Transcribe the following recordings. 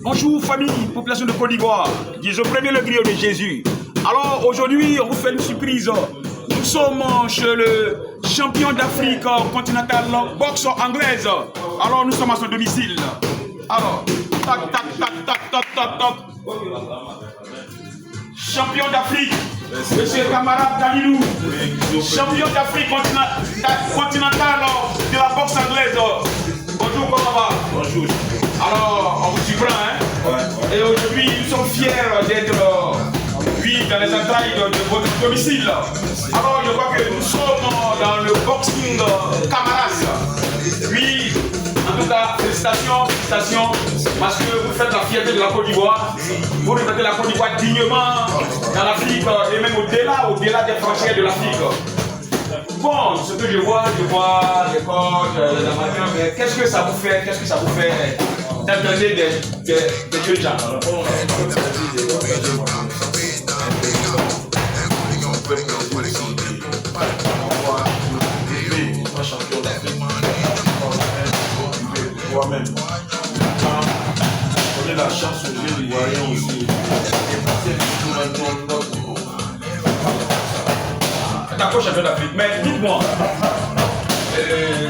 Bonjour famille, population de Côte d'Ivoire. Je premier le griot de Jésus. Alors aujourd'hui, on vous fait une surprise. Nous sommes chez le champion d'Afrique continentale boxe anglaise. Alors nous sommes à son domicile. Alors, tac, tac, tac, tac, tac, tac, tac. Champion d'Afrique, monsieur camarade Dalilou. Champion d'Afrique continentale de la boxe anglaise. Bonjour, comment va? Bonjour. Alors, on vous surprend, hein? Ouais. Et aujourd'hui, nous sommes fiers d'être, oui, dans les entrailles de votre domicile. Alors, je vois que nous sommes dans le boxing Camaras. Oui, en tout cas, félicitations, parce que vous faites la fierté de la Côte d'Ivoire. Vous représentez la Côte d'Ivoire dignement dans l'Afrique et même au-delà des frontières de l'Afrique. Bon, ce que je vois les coachs, les amateurs, mais qu'est-ce que ça vous fait d'entraîner des jeunes gens? Moi-même, on a la chance aux jeunes Ivoiriens aussi. D'accord, champion d'Afrique, mais dites-moi,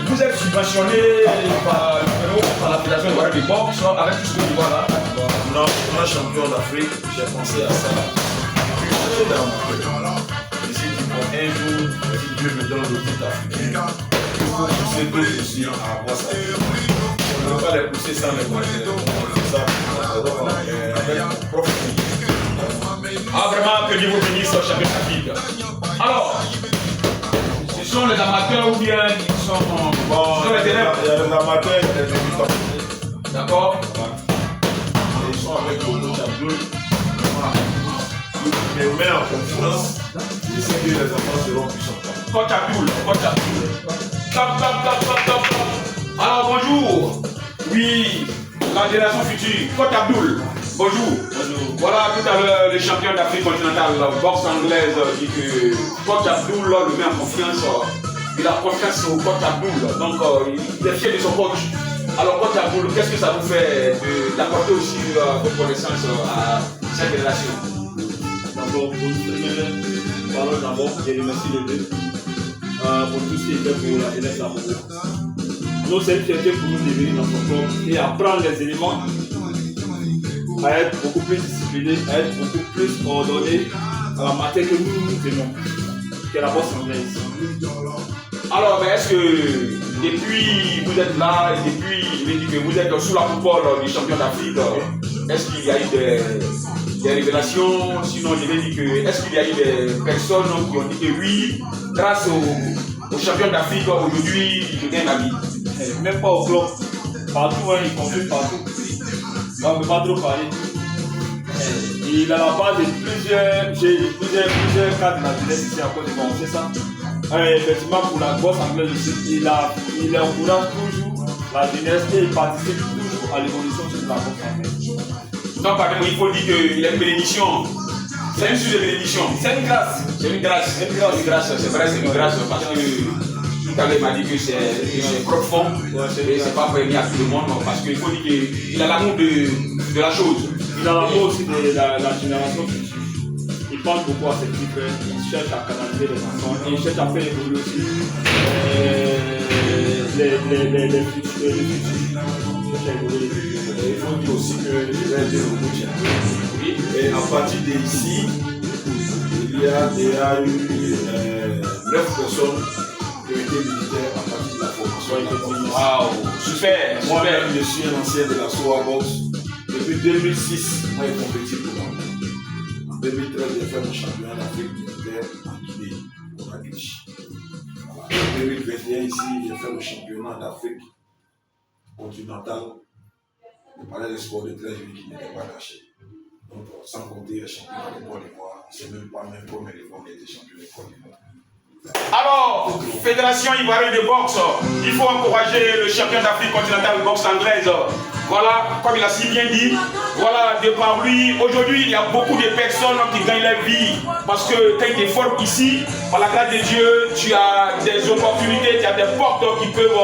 vous êtes subventionné par la Fédération ivoirienne de boxe avec tout ce que vous voyez là? Non, on a champion d'Afrique, j'ai pensé à ça. Je me suis dit, bon, un jour, si Dieu me donne le titre africain, il faut pousser d'autres aussi à avoir ça. On ne peut pas les pousser sans les moyens. On fait ça avec mon propre pays. Ah, vraiment, que Dieu vous bénisse, champion d'Afrique. Alors, ce sont les amateurs ou bien ils sont les élèves? Il y a les amateurs et les débutants. D'accord. Ils sont avec le coach Abdoul. Je me mets en confiance. Je sais que les enfants seront puissants. Coach Abdoul. Top. Alors, bonjour. Oui, la génération future. Coach Abdoul. Bonjour. Voilà tout à l'heure le champion d'Afrique continentale boxe anglaise dit que Coach Abdoul le met en confiance. Il a confiance au Coach Abdoul. Donc il est fier de son coach. Alors Coach Abdoul, qu'est-ce que ça vous fait d'apporter aussi vos connaissances à cette génération? D'abord, pour nous parlons d'abord, je remercie les deux pour tout ce qui est fait pour la jeunesse à Mogo. Nous, c'est une fierté pour nous de venir dans son club et apprendre les éléments à être beaucoup plus disciplinés, à être beaucoup plus ordonnés à la matière que nous aimons, qui est la boxe anglaise. Alors, mais est-ce que depuis vous êtes là, et depuis il dit que vous êtes sous la coupole du champion d'Afrique, est-ce qu'il y a eu des révélations? Sinon, je vais dire que est-ce qu'il y a eu des personnes qui ont dit que oui, grâce au champion d'Afrique, aujourd'hui, je gagne ma vie? Même pas au club, partout, hein, il consulte partout. On ne peut pas trop parler. Il a la base de plusieurs cas de la jeunesse ici à Côte d'Ivoire, c'est ça. Effectivement, pour la boxe anglaise aussi, il encourage toujours la jeunesse et il participe toujours à l'évolution de la boxe anglaise. Donc, pardon, il faut dire qu'il a une bénédiction. C'est une suite de bénédiction. C'est une grâce. C'est une grâce. C'est vrai, c'est une grâce parce que tout à l'heure il m'a dit que c'est profond. Et c'est pas permis à tout le monde parce qu'il faut dire qu'il a l'amour de la chose. Il a l'amour aussi de la génération future. Il pense beaucoup à ses petits frères, il cherche à canaliser les enfants, il cherche à faire évoluer aussi les futurs. Il faut dire aussi que je vais aider le coach. Et à partir d'ici, il y a eu 9 personnes qui ont été militaires à partir de la formation. Waouh, super. Moi-même, je suis un ancien de la SOA Box. Depuis 2006, moi, j'ai compétit pour moi. En 2013, j'ai fait mon championnat d'Afrique militaire en Guinée, au Magrichi. En 2021, ici, j'ai fait le championnat d'Afrique continentale. Le palais des sports de 13 juillet qui n'était pas caché. Donc, sans compter les championnats de Côte d'Ivoire, c'est même pas même première fois qu'on a été champion de Côte d'Ivoire. Alors, Fédération ivoirienne de boxe, il faut encourager le champion d'Afrique continentale de boxe anglaise. Voilà, comme il a si bien dit, voilà, de par lui, aujourd'hui, il y a beaucoup de personnes qui gagnent leur vie. Parce que quand tu es fort ici, par la grâce de Dieu, tu as des opportunités, tu as des portes qui peuvent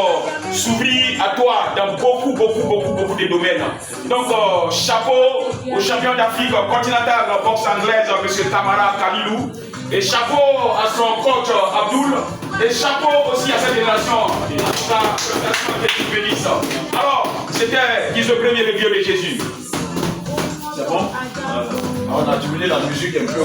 s'ouvrir à toi dans beaucoup de domaines. Donc, chapeau au champion d'Afrique continental boxe anglaise, M. Tamara Kalilou. Et chapeau à son coach Abdoul. Et chapeau aussi à cette génération. En tout cas, que Dieu bénisse. Alors, c'était 11e le vieux de Jésus. C'est bon? On a diminué la musique un peu.